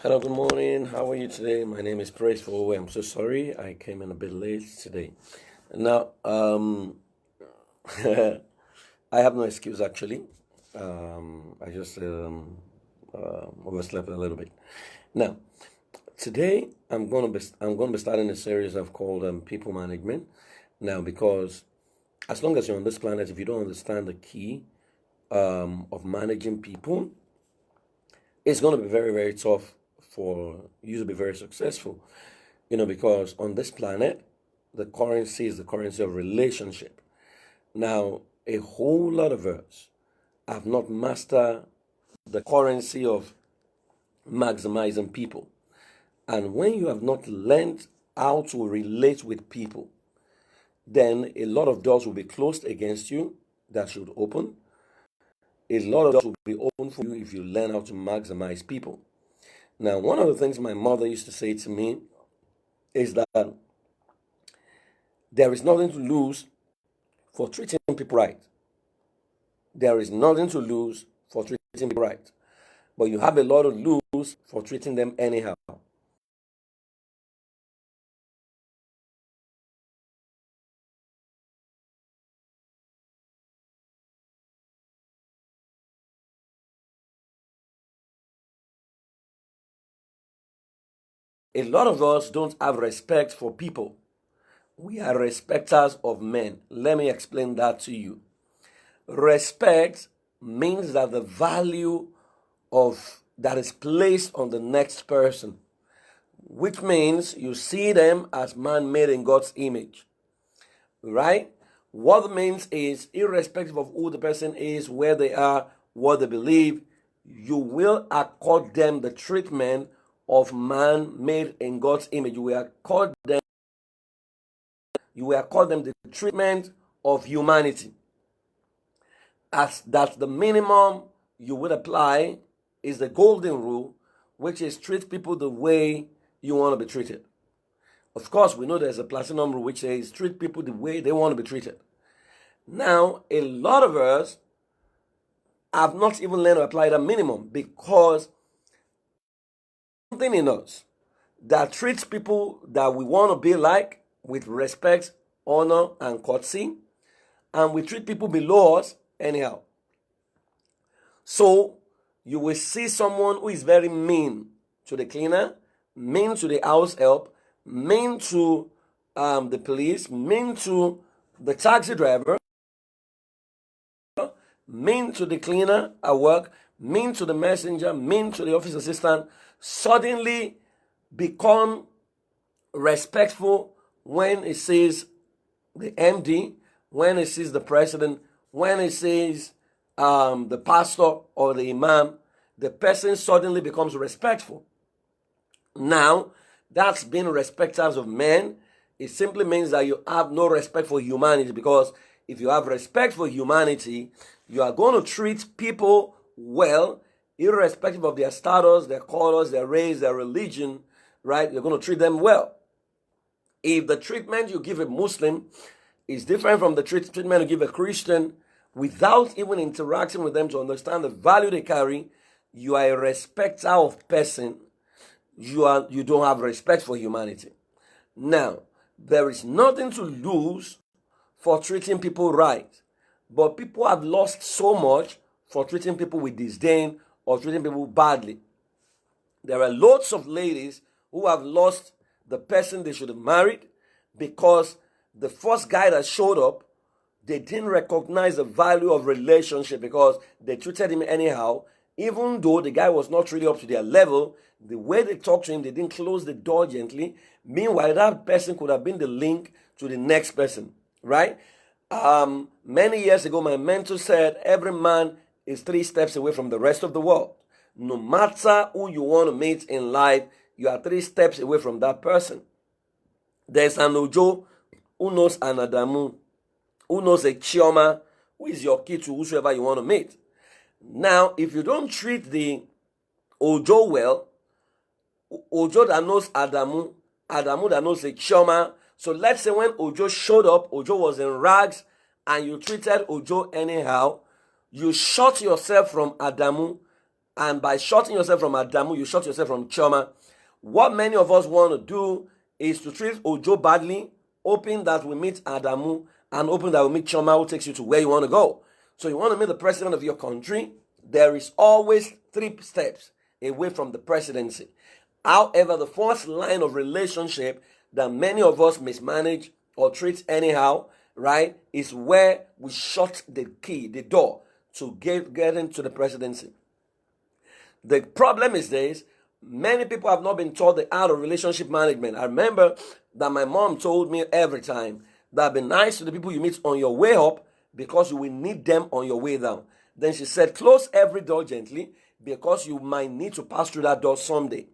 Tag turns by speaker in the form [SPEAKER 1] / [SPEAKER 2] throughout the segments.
[SPEAKER 1] Hello, good morning. How are you today? My name is Praise for. I'm so sorry I came in a bit late today. Now, I have no excuse actually. I just overslept a little bit. Now, today I'm going to be starting a series I've called people management. Now, because as long as you're on this planet, if you don't understand the key of managing people, it's going to be very, very tough for you to be very successful. Because on this planet, the currency is the currency of relationship. Now, a whole lot of us have not mastered the currency of maximizing people. And when you have not learned how to relate with people, then a lot of doors will be closed against you that should open. A lot of doors will be open for you if you learn how to maximize people. Now, one of the things my mother used to say to me is that there is nothing to lose for treating people right. There is nothing to lose for treating people right. But you have a lot to lose for treating them anyhow. A lot of us don't have respect for people. We are respecters of men. Let me explain that to you. Respect means that the value of that is placed on the next person, which means you see them as man made in God's image, right? What it means is, irrespective of who the person is, where they are, what they believe, you will accord them the treatment of man made in God's image. You will accord them the treatment of humanity. As that's the minimum you would apply is the golden rule, which is treat people the way you want to be treated. Of course, we know there's a platinum rule which says treat people the way they want to be treated. Now, a lot of us have not even learned to apply that minimum because something in us that treats people that we want to be like with respect, honor, and courtesy, and we treat people below us anyhow. So you will see someone who is very mean to the cleaner, mean to the house help, mean to the police, mean to the taxi driver, mean to the cleaner at work, mean to the messenger, mean to the office assistant, suddenly become respectful when it sees the MD, when it sees the president, when it sees the pastor or the imam, the person suddenly becomes respectful. Now, that's being respecters of men. It simply means that you have no respect for humanity, because if you have respect for humanity, you are going to treat people well, irrespective of their status, their colors, their race, their religion, right? You're going to treat them well. If the treatment you give a Muslim is different from the treatment you give a Christian, without even interacting with them to understand the value they carry, you are a respecter of person. You don't have respect for humanity. Now, there is nothing to lose for treating people right, but people have lost so much for treating people with disdain or treating people badly. There are lots of ladies who have lost the person they should have married because the first guy that showed up, they didn't recognize the value of relationship because they treated him anyhow. Even though the guy was not really up to their level, the way they talked to him, they didn't close the door gently. Meanwhile, that person could have been the link to the next person, right? Many years ago, my mentor said, every man is 3 steps away from the rest of the world. No matter who you want to meet in life, you are 3 steps away from that person. There's an Ojo who knows an Adamu, who knows a Chioma, who is your key to whosoever you want to meet. Now, if you don't treat the Ojo well, Ojo that knows Adamu, Adamu that knows a Chioma. So let's say when Ojo showed up, Ojo was in rags, and you treated Ojo anyhow, you shut yourself from Adamu, And by shutting yourself from Adamu, you shut yourself from Choma. What many of us want to do is to treat Ojo badly, hoping that we meet Adamu and hoping that we meet Choma, who takes you to where you want to go. So you want to meet the president of your country, there is always 3 steps away from the presidency. However, the first line of relationship that many of us mismanage or treat anyhow, right, is where we shut the key, the door to get into the presidency. The problem is this: many people have not been taught the art of relationship management. I remember that my mom told me every time that be nice to the people you meet on your way up because you will need them on your way down. Then she said, close every door gently because you might need to pass through that door someday.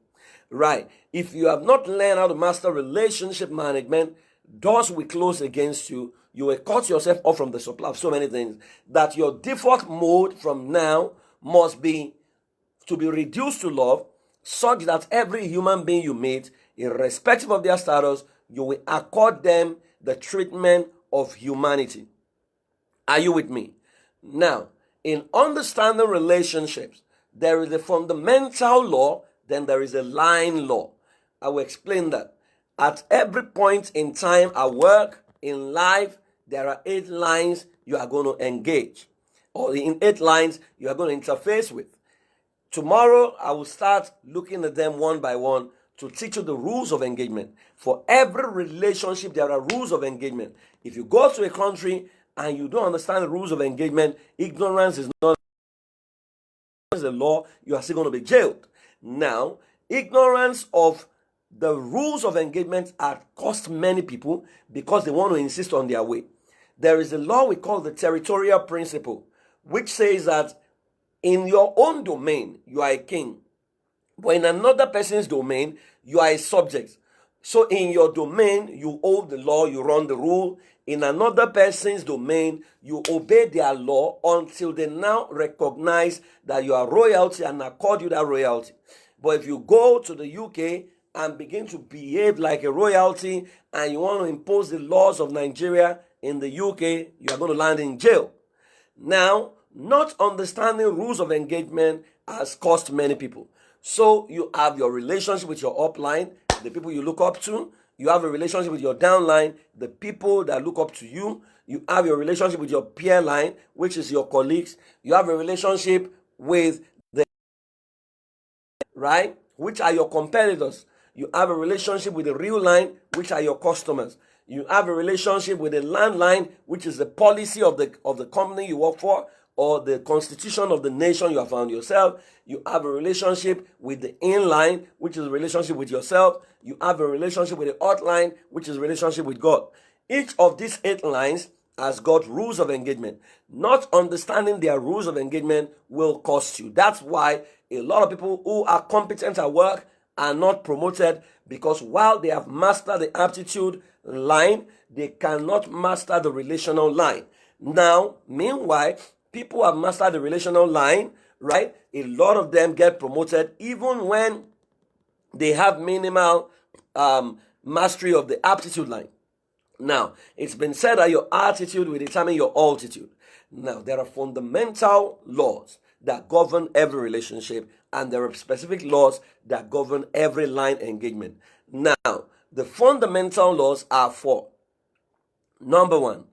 [SPEAKER 1] Right. If you have not learned how to master relationship management, doors will close against you. You will cut yourself off from the supply of so many things that your default mode from now must be to be reduced to love, such that every human being you meet, irrespective of their status, you will accord them the treatment of humanity. Are you with me? Now, in understanding relationships, there is a fundamental law, then there is a line law. I will explain that. At every point in time at work, in life, there are 8 lines you are going to engage, or in 8 lines you are going to interface with. Tomorrow, I will start looking at them one by one to teach you the rules of engagement. For every relationship, there are rules of engagement. If you go to a country and you don't understand the rules of engagement, ignorance is not the law, you are still going to be jailed. Now, ignorance of the rules of engagement are cost many people because they want to insist on their way. There is a law we call the territorial principle, which says that in your own domain, you are a king. But in another person's domain, you are a subject. So in your domain, you hold the law, you run the rule. In another person's domain, you obey their law until they now recognize that you are royalty and accord you that royalty. But if you go to the UK and begin to behave like a royalty and you want to impose the laws of Nigeria in the UK, you are going to land in jail. Now, not understanding rules of engagement has cost many people. So you have your relationship with your upline, the people you look up to. You have a relationship with your downline, the people that look up to you. You have your relationship with your peer line, which is your colleagues. You have a relationship with the right, which are your competitors. You have a relationship with the real line, which are your customers. You have a relationship with the landline, which is the policy of the company you work for, or the constitution of the nation you have found yourself. You have a relationship with the inline, which is a relationship with yourself. You have a relationship with the outline, which is a relationship with God. Each of these 8 lines has got rules of engagement. Not understanding their rules of engagement will cost you. That's why a lot of people who are competent at work are not promoted, because while they have mastered the aptitude line, they cannot master the relational line. Now, meanwhile, people have mastered the relational line, right? A lot of them get promoted even when they have minimal mastery of the aptitude line. Now, it's been said that your attitude will determine your altitude. Now, there are fundamental laws that govern every relationship, and there are specific laws that govern every line engagement. Now, the fundamental laws are 4. Number 1,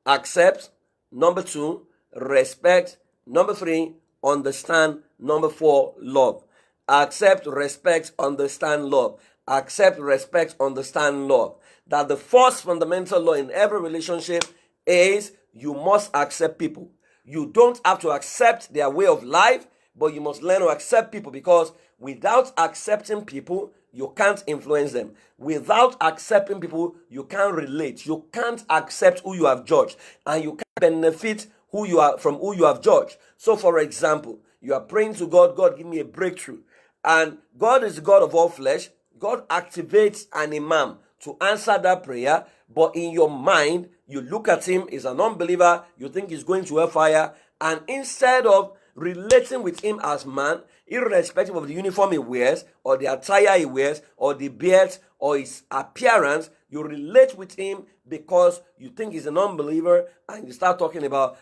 [SPEAKER 1] accept. Number 2, respect. Number 3, understand. Number 4, love. Accept, respect, understand, love. Accept, respect, understand, love. That the first fundamental law in every relationship is you must accept people. You don't have to accept their way of life, but you must learn to accept people, because without accepting people, you can't influence them. Without accepting people, you can't relate. You can't accept who you have judged, and you can't benefit who you are from who you have judged. So, for example, you are praying to God, God, give me a breakthrough. And God is the God of all flesh. God activates an imam to answer that prayer, but in your mind, you look at him as an unbeliever, you think he's going to hellfire, and instead of relating with him as man, irrespective of the uniform he wears, or the attire he wears, or the beard, or his appearance, you relate with him because you think he's an unbeliever, and you start talking about,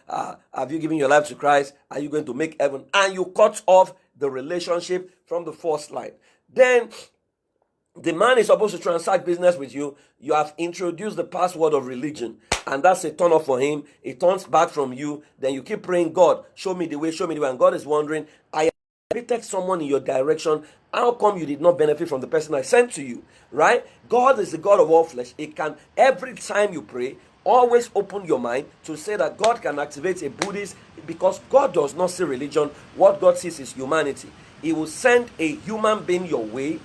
[SPEAKER 1] have you given your life to Christ? Are you going to make heaven? And you cut off the relationship from the first line. Then the man is supposed to transact business with you. You have introduced the password of religion, and that's a turn off for him. He turns back from you. Then you keep praying, God, show me the way, show me the way. And God is wondering, I directed someone in your direction. How come you did not benefit from the person I sent to you? Right? God is the God of all flesh. It can, every time you pray, always open your mind to say that God can activate a Buddhist, because God does not see religion. What God sees is humanity. He will send a human being your way.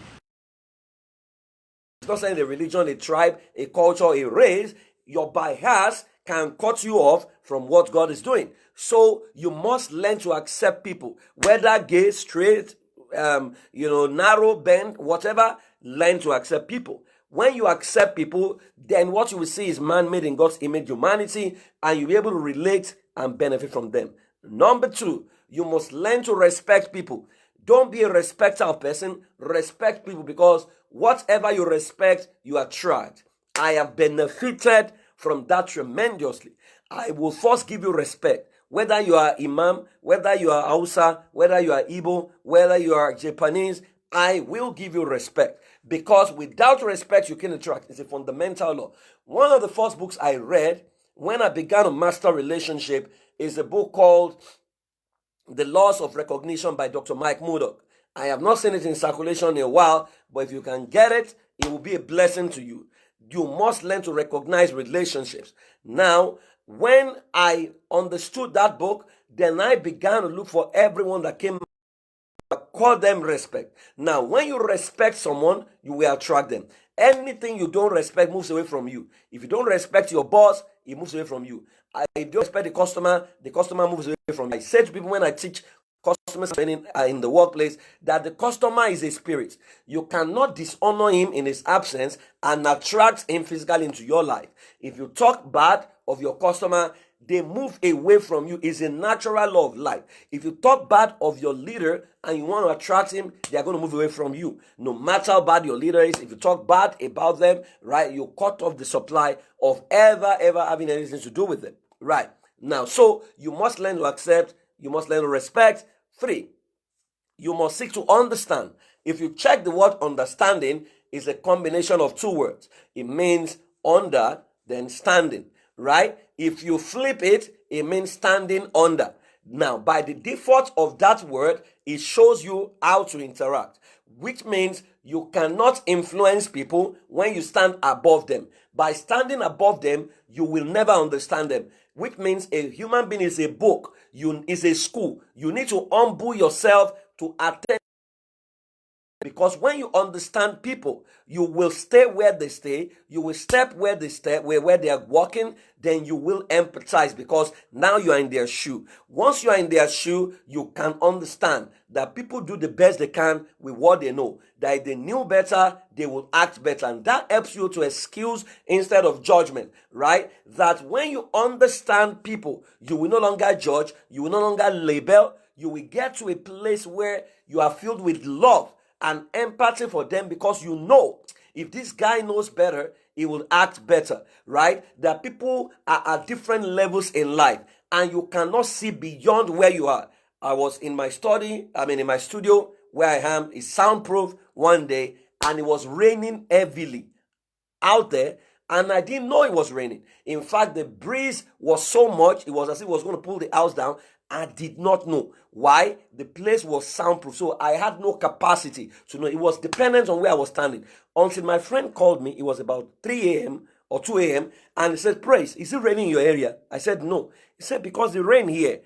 [SPEAKER 1] It's not saying a religion, a tribe, a culture, a race. Your bias can cut you off from what God is doing. So you must learn to accept people, whether gay, straight, narrow, bent, whatever. Learn to accept people. When you accept people, then what you will see is man-made in God's image, humanity, and you'll be able to relate and benefit from them. Number two, you must learn to respect people. Don't be a respecter of person. Respect people, because whatever you respect, you attract. I have benefited from that tremendously. I will first give you respect. Whether you are Imam, whether you are Hausa, whether you are Igbo, whether you are Japanese, I will give you respect. Because without respect, you can attract. It's a fundamental law. One of the first books I read when I began to master relationship is a book called The Laws of Recognition by Dr. Mike Murdock. I have not seen it in circulation in a while, but if you can get it, it will be a blessing to you. You must learn to recognize relationships. Now, when I understood that book, then I began to look for everyone that came. Call them respect. Now, when you respect someone, you will attract them. Anything you don't respect moves away from you. If you don't respect your boss, he moves away from you. If you don't respect the customer moves away from you. I say to people when I teach customers in the workplace that the customer is a spirit. You cannot dishonor him in his absence and attract him physically into your life. If you talk bad of your customer, they move away from you. It's a natural law of life. If you talk bad of your leader and you want to attract him, they are going to move away from you. No matter how bad your leader is, if you talk bad about them, right, you cut off the supply of ever having anything to do with them. Right. Now, so you must learn to accept, you must learn to respect. 3, you must seek to understand. If you check the word understanding, is a combination of 2 words. It means under, then standing, right? If you flip it, it means standing under. Now, by the default of that word, it shows you how to interact, which means you cannot influence people when you stand above them. By standing above them, you will never understand them, which means a human being is a book, is a school. You need to humble yourself to attend. Because when you understand people, you will stay where they stay, you will step where they step, where they are walking, then you will empathize because now you are in their shoe. Once you are in their shoe, you can understand that people do the best they can with what they know. That if they knew better, they will act better. And that helps you to excuse instead of judgment, right? That when you understand people, you will no longer judge, you will no longer label, you will get to a place where you are filled with love and empathy for them, because you know if this guy knows better, he will act better, right? That people are at different levels in life and you cannot see beyond where you are. I was in my in my studio where I am, is soundproof one day, and it was raining heavily out there, and I didn't know it was raining. In fact, the breeze was so much, it was as if it was going to pull the house down. I did not know why. The place was soundproof, so I had no capacity to know. It was dependent on where I was standing. Until my friend called me, it was about 3 a.m. or 2 a.m. and he said, Praise, is it raining in your area? I said, no. He said, because the rain here,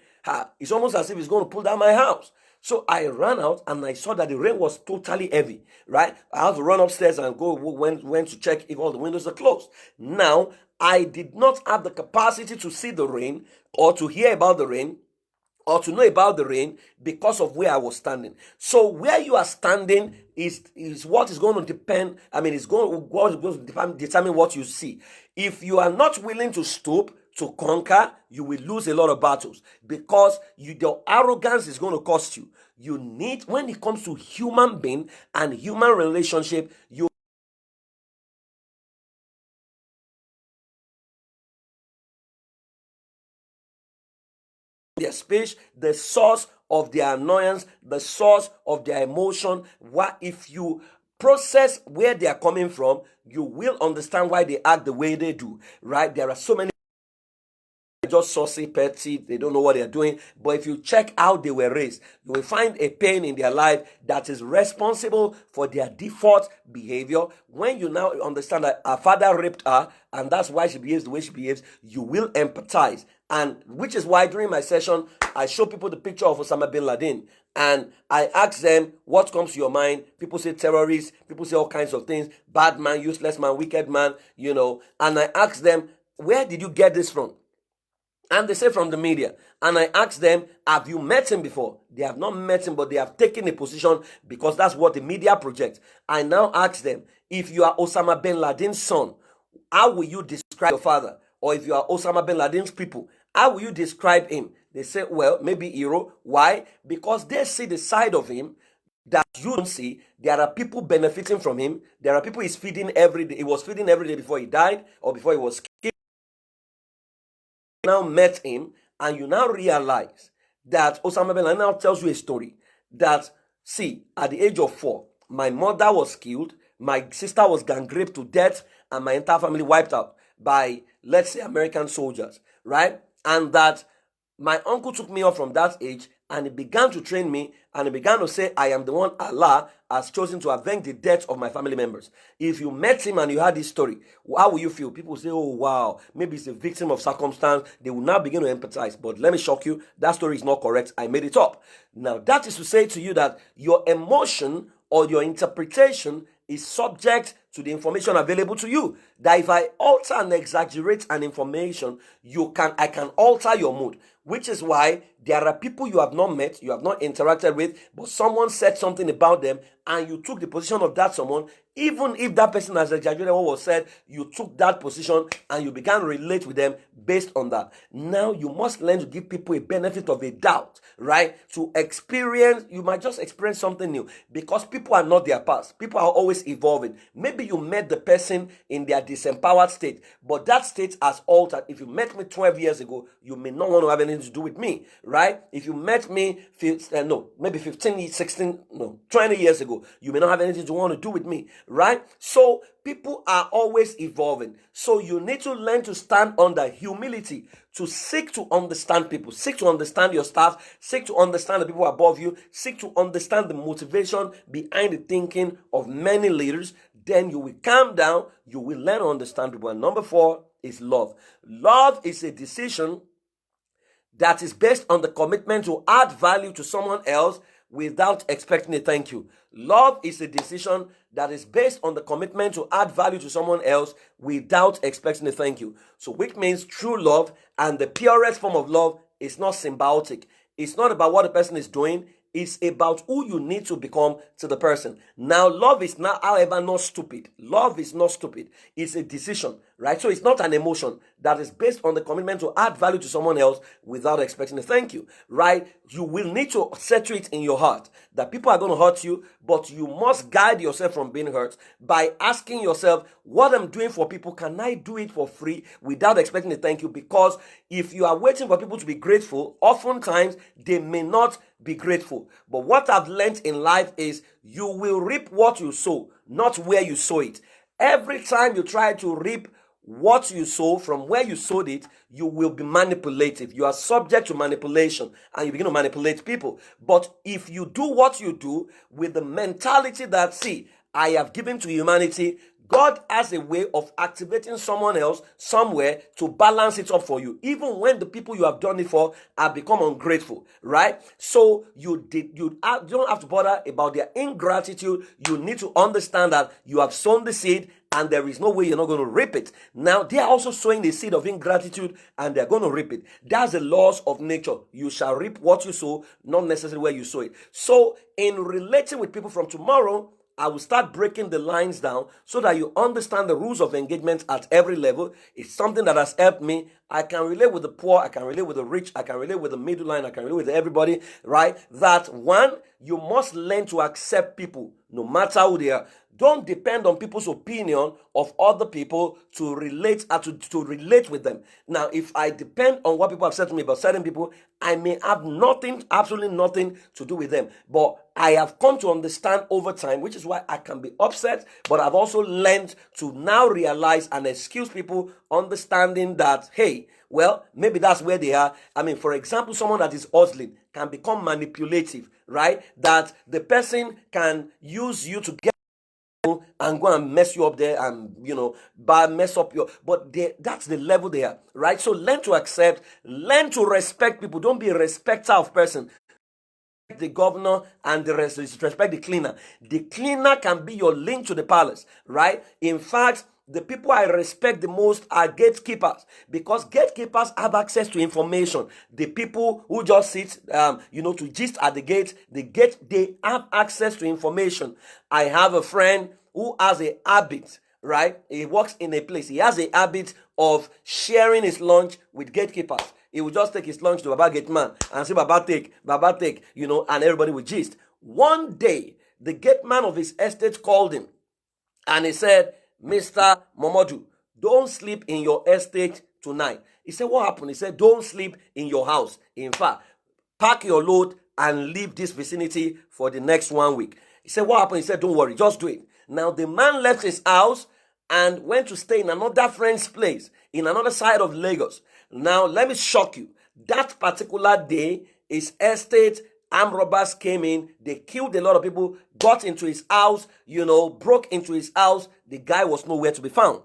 [SPEAKER 1] it's almost as if it's going to pull down my house. So I ran out and I saw that the rain was totally heavy, right? I had to run upstairs and went to check if all the windows are closed. Now, I did not have the capacity to see the rain or to hear about the rain or to know about the rain because of where I was standing. So where you are standing is what is going to depend. It's going to determine what you see. If you are not willing to stoop to conquer, you will lose a lot of battles because your arrogance is going to cost you. You need, when it comes to human being and human relationship, you their speech, the source of their annoyance, the source of their emotion. If you process where they are coming from, you will understand why they act the way they do, right? There are so many just saucy, petty, they don't know what they're doing. But if you check how they were raised, you will find a pain in their life that is responsible for their default behavior. When you now understand that her father raped her and that's why she behaves the way she behaves, you will empathize. And which is why during my session, I show people the picture of Osama bin Laden. And I ask them, what comes to your mind? People say terrorists, people say all kinds of things, bad man, useless man, wicked man, And I ask them, where did you get this from? And they say from the media. And I asked them, have you met him before? They have not met him, but they have taken a position because that's what the media projects. I now ask them, if you are Osama bin Laden's son, how will you describe your father? Or if you are Osama bin Laden's people, how will you describe him? They say, well, maybe hero. Why? Because they see the side of him that you don't see. There are people benefiting from him. There are people he's feeding every day. He was feeding every day before he died or before he was killed. Now met him and you now realize that Osama bin Laden now tells you a story that, see, at the age of 4, my mother was killed, my sister was gang raped to death, and my entire family wiped out by, let's say, American soldiers, right? And that my uncle took me up from that age and he began to train me and he began to say, I am the one Allah has chosen to avenge the death of my family members. If you met him and you heard this story, how will you feel? People say, oh, wow, maybe he's a victim of circumstance. They will now begin to empathize. But let me shock you, that story is not correct. I made it up. Now, that is to say to you that your emotion or your interpretation is subject to the information available to you. That if I alter and exaggerate an information, I can alter your mood. Which is why there are people you have not met, you have not interacted with, but someone said something about them and you took the position of that someone. Even if that person has exaggerated what was said, you took that position and you began to relate with them based on that. Now you must learn to give people a benefit of a doubt, right? To experience, you might just experience something new because people are not their past. People are always evolving. Maybe you met the person in their disempowered state, but that state has altered. If you met me 12 years ago, you may not want to have anything to do with me, right? If you met me, maybe 15, 16, 20 years ago, you may not have anything to want to do with me, right? So people are always evolving. So you need to learn to stand under humility, to seek to understand people, seek to understand your staff, seek to understand the people above you, seek to understand the motivation behind the thinking of many leaders. Then you will calm down, you will learn to understand people. And number 4 is love. Love is a decision that is based on the commitment to add value to someone else without expecting a thank you. Love is a decision that is based on the commitment to add value to someone else without expecting a thank you. So which means true love, and the purest form of love is not symbiotic. It's not about what the person is doing. It's about who you need to become to the person. Now, love is not, however, not stupid. Love is not stupid. It's a decision, right? So it's not an emotion that is based on the commitment to add value to someone else without expecting a thank you, right? You will need to settle it in your heart that people are going to hurt you, but you must guide yourself from being hurt by asking yourself, what I'm doing for people, can I do it for free without expecting a thank you? Because if you are waiting for people to be grateful, oftentimes they may not be grateful. But what I've learned in life is you will reap what you sow, not where you sow it. Every time you try to reap what you sow from where you sowed it, you will be manipulative. You are subject to manipulation and you begin to manipulate people. But if you do what you do with the mentality that, see, I have given to humanity, God has a way of activating someone else somewhere to balance it up for you, even when the people you have done it for have become ungrateful, right? So you don't have to bother about their ingratitude. You need to understand that you have sown the seed and there is no way you're not going to reap it. Now, they are also sowing the seed of ingratitude and they're going to reap it. That's the laws of nature. You shall reap what you sow, not necessarily where you sow it. So in relating with people from tomorrow, I will start breaking the lines down so that you understand the rules of engagement at every level. It's something that has helped me. I can relate with the poor. I can relate with the rich. I can relate with the middle line. I can relate with everybody, right? That one, you must learn to accept people no matter who they are. Don't depend on people's opinion of other people to relate to relate with them. Now, if I depend on what people have said to me about certain people, I may have nothing, absolutely nothing to do with them. But I have come to understand over time, which is why I can be upset, but I've also learned to now realize and excuse people, understanding that, hey, well, maybe that's where they are. I mean, for example, someone that is hustling can become manipulative, right? That the person can use you to get and go and mess you up there and mess up your, but that's the level they are, right? So learn to accept, learn to respect people. Don't be a respecter of person. The governor and the rest, respect the cleaner. The cleaner can be your link to the palace, right? In fact, the people I respect the most are gatekeepers, because gatekeepers have access to information. The people who just sit, to gist at the gate, they have access to information. I have a friend who has a habit, right? He works in a place. He has a habit of sharing his lunch with gatekeepers. He will just take his lunch to Baba Gate Man and say, Baba take, and everybody will gist. One day, the gate man of his estate called him and he said, Mr. Momodu, don't sleep in your estate tonight. He said, what happened? He said, don't sleep in your house. In fact, pack your load and leave this vicinity for the next 1 week. He said, what happened? He said, don't worry, just do it. Now, the man left his house and went to stay in another friend's place in another side of Lagos. Now, let me shock you. That particular day, his estate, armed robbers came in, they killed a lot of people, got into his house, broke into his house. The guy was nowhere to be found.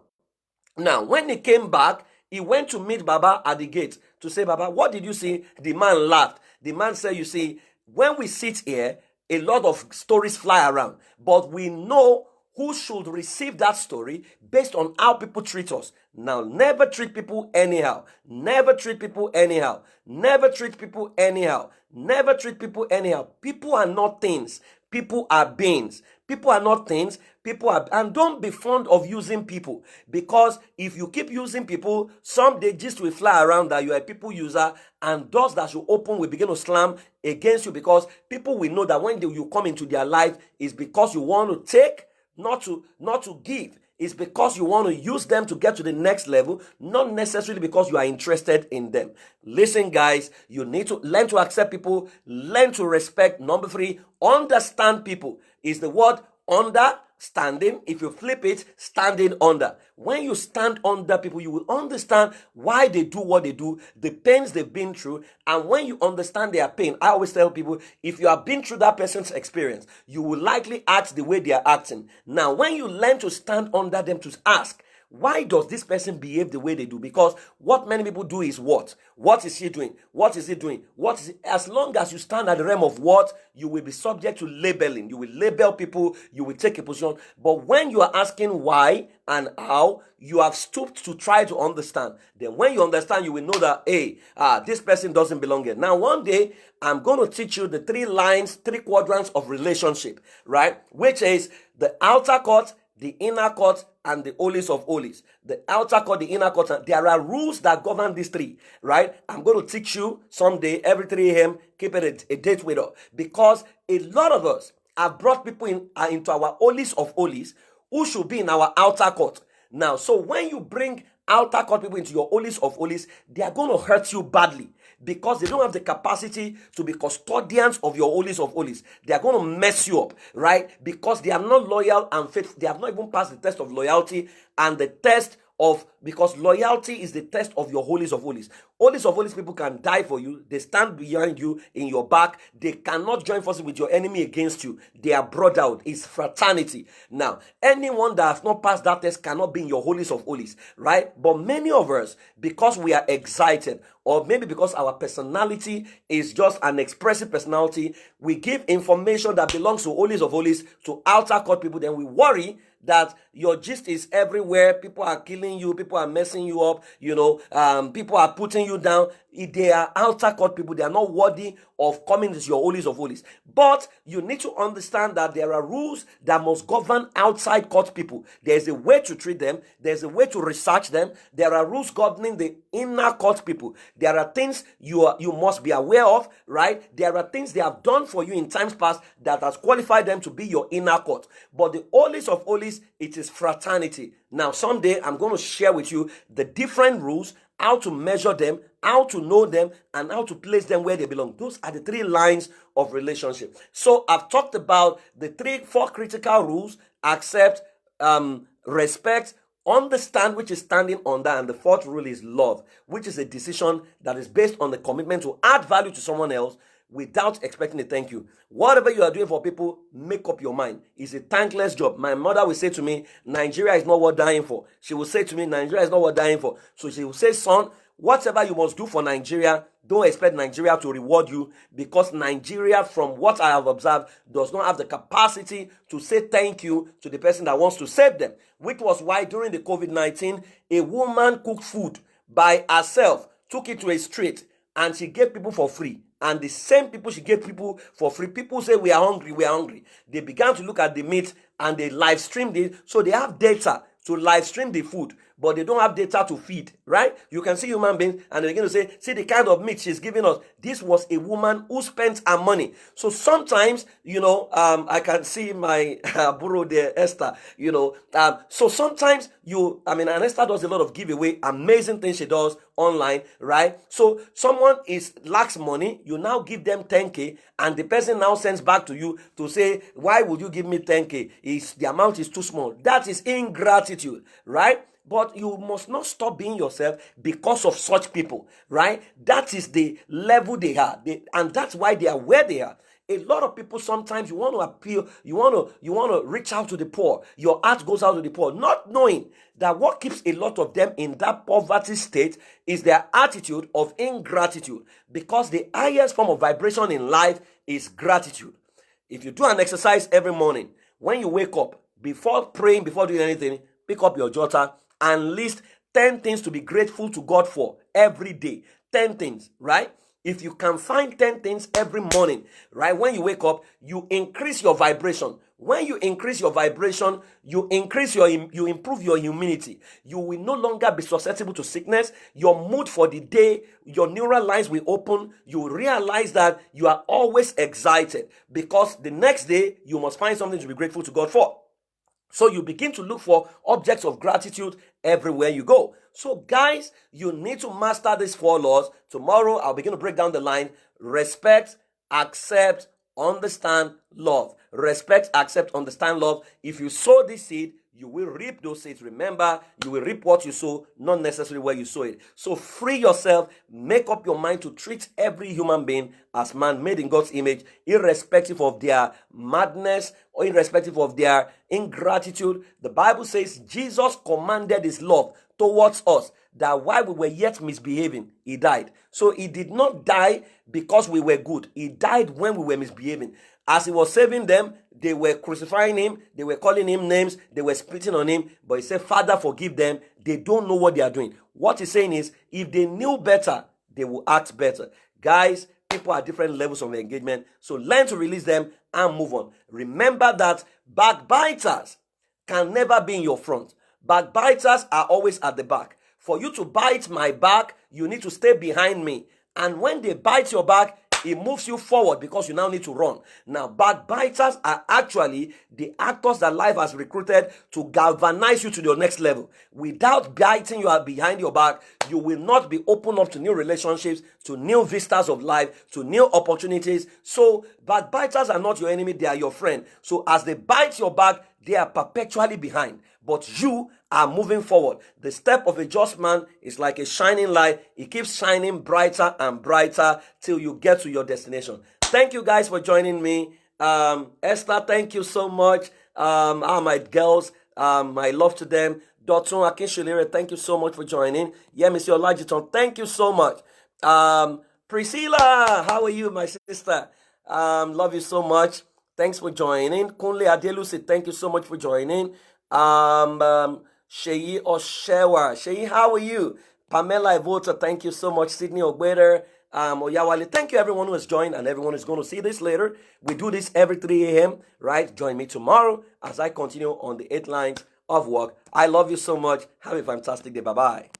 [SPEAKER 1] Now, when he came back, he went to meet Baba at the gate to say, Baba, what did you see? The man laughed. The man said, you see, when we sit here, a lot of stories fly around, but we know who should receive that story based on how people treat us. Now, never treat people anyhow. Never treat people anyhow. Never treat people anyhow. Never treat people anyhow. People are not things. People are beings. People are not things. People are, and don't be fond of using people, because if you keep using people, someday just will fly around that you are a people user, and doors that you open will begin to slam against you, because people will know that when you come into their life, is because you want to take, not to give. It's because you want to use them to get to the next level, not necessarily because you are interested in them. Listen, guys, you need to learn to accept people, learn to respect. Number 3, understand people. Is the word understanding. If you flip it, standing under. When you stand under people, you will understand why they do what they do, the pains they've been through. And when you understand their pain, I always tell people, if you have been through that person's experience, you will likely act the way they are acting. Now, when you learn to stand under them, to ask, why does this person behave the way they do? Because what many people do is what? What is he doing? What is he doing? What is it? As long as you stand at the realm of what, you will be subject to labeling. You will label people. You will take a position. But when you are asking why and how, you have stooped to try to understand. Then when you understand, you will know that, hey, this person doesn't belong here. Now, one day, I'm going to teach you the 3 quadrants of relationship, right? Which is the outer court, the inner court, and the holies of holies. The outer court, the inner court. There are rules that govern these 3, right? I'm going to teach you someday, every 3 a.m. Keep it a date with us. Because a lot of us have brought people into our holies of holies who should be in our outer court. Now, so when you bring outer court people into your holies of holies, they are going to hurt you badly, because they don't have the capacity to be custodians of your holies of holies. They are going to mess you up, right? Because they are not loyal and faithful. They have not even passed the test of loyalty and the test of, because loyalty is the test of your holies of holies. Holies of holies people can die for you. They stand behind you in your back. They cannot join forces with your enemy against you. They are brotherhood. It's fraternity. Now, anyone that has not passed that test cannot be in your holies of holies, right? But many of us, because we are excited, or maybe because our personality is just an expressive personality, we give information that belongs to holies of holies to outer court people. Then we worry that your gist is everywhere. People are killing you. People are messing you up. People are putting you down. If they are outer court people, they are not worthy of coming to your holies of holies. But you need to understand that there are rules that must govern outside court people. There's a way to treat them. There's a way to research them. There are rules governing the inner court people. There are things you must be aware of, right? There are things they have done for you in times past that has qualified them to be your inner court. But the holies of holies, it is fraternity. Now, someday I'm going to share with you the different rules, how to measure them, how to know them, and how to place them where they belong. Those are the 3 lines of relationship. So I've talked about the 4 critical rules: accept, respect, understand, which is standing under, and the 4th rule is love, which is a decision that is based on the commitment to add value to someone else without expecting a thank you. Whatever you are doing for people, make up your mind. It's a thankless job. My mother will say to me, Nigeria is not worth dying for. She will say to me, Nigeria is not worth dying for. So she will say, son, whatever you must do for Nigeria, don't expect Nigeria to reward you, because Nigeria, from what I have observed, does not have the capacity to say thank you to the person that wants to save them. Which was why during the COVID-19, a woman cooked food by herself, took it to a street, and she gave people for free. And the same people she gave people for free, people say, we are hungry, we are hungry. They began to look at the meat and they live streamed it. So they have data to live stream the food, but they don't have data to feed, right? You can see human beings and they begin to say, see the kind of meat she's giving us. This was a woman who spent her money. So sometimes, I can see my burro there, Esther, so sometimes and Esther does a lot of giveaway, amazing things she does online, right? So someone lacks money, you now give them 10K, and the person now sends back to you to say, why would you give me 10K? The amount is too small. That is ingratitude, right? But you must not stop being yourself because of such people, right? That is the level they are, and that's why they are where they are. A lot of people, sometimes you want to appeal, you want to reach out to the poor. Your heart goes out to the poor, not knowing that what keeps a lot of them in that poverty state is their attitude of ingratitude, because the highest form of vibration in life is gratitude. If you do an exercise every morning, when you wake up, before praying, before doing anything, pick up your jotter and list 10 things to be grateful to God for every day. 10 things, right? If you can find 10 things every morning, right, when you wake up, you increase your vibration. When you increase your vibration, you improve your immunity. You will no longer be susceptible to sickness. Your mood for the day, your neural lines will open. You realize that you are always excited, because the next day you must find something to be grateful to God for. So you begin to look for objects of gratitude everywhere you go. So guys, you need to master these 4 laws. Tomorrow, I'll begin to break down the line: respect, accept, understand, love. Respect, accept, understand, love. If you sow this seed, you will reap those seeds. Remember, you will reap what you sow, not necessarily where you sow it. So free yourself, make up your mind to treat every human being as man made in God's image, irrespective of their madness or irrespective of their ingratitude. The Bible says Jesus commanded his love towards us, that while we were yet misbehaving, he died. So he did not die because we were good. He died when we were misbehaving. As he was saving them, they were crucifying him, they were calling him names, they were spitting on him, but he said, Father, forgive them. They don't know what they are doing. What he's saying is, if they knew better, they will act better. Guys, people are different levels of engagement, so learn to release them and move on. Remember that backbiters can never be in your front. Backbiters are always at the back. For you to bite my back, you need to stay behind me. And when they bite your back, it moves you forward, because you now need to run. Now, backbiters are actually the actors that life has recruited to galvanize you to your next level. Without biting you behind your back, you will not be open up to new relationships, to new vistas of life, to new opportunities. So, backbiters are not your enemy, they are your friend. So, as they bite your back, they are perpetually behind. But you are moving forward. The step of a just man is like a shining light. It keeps shining brighter and brighter till you get to your destination. Thank you guys for joining me. Esther, thank you so much. My girls, my love to them. Dotun Akinshilere, thank you so much for joining. Yeah, Monsieur Lajiton, thank you so much. Priscilla, how are you, my sister? Love you so much. Thanks for joining. Kunle Adelusi, thank you so much for joining. Sheyi Oshewa. Sheyi, how are you? Pamela Ivota, thank you so much. Sydney Ogbeter, Oyawale. Thank you, everyone who has joined and everyone who's going to see this later. We do this every 3 a.m., right? Join me tomorrow as I continue on the 8 lines of work. I love you so much. Have a fantastic day. Bye-bye.